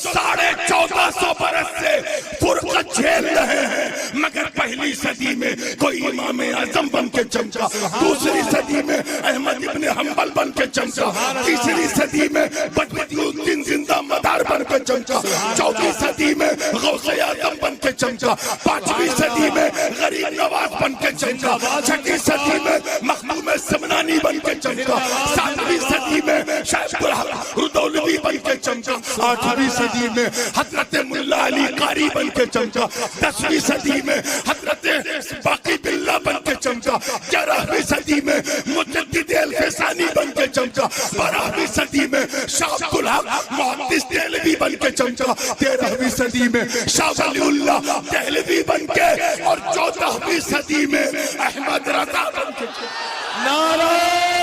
1450 برس سے فرقت جھیل رہے ہیں، مگر پہلی صدی میں کوئی امام اعظم بن کے چمکا، دوسری صدی میں احمد ابن حنبل بن کے چمکا، تیسری صدی میں بدر الدین زندہ مدار بن کے چمکا، چوتھی صدی میں غوث اعظم بن کے چمکا، پانچویں صدی میں غریب نواز بن کے چمکا، چھٹی صدی میں مخدوم سمنانی بن کے چمکا، ساتویں صدی میں شیخ الحق ردولوی بن کے چمکا، آٹھویں صدی میں حضرت ملا علی قاری بن کے چمکا، 10ویں صدی میں حضرت باقی باللہ بن کے چمکا، 11ویں صدی میں مجدد الفسانی بن کے چمکا، 12ویں صدی میں شاہ عبد الحق محدث دہلوی بن کے چمکا، 13ویں صدی میں شاہ ولی اللہ دہلوی بن کے، اور 14ویں صدی میں احمد رضا بن کے چمکا۔ نعرہ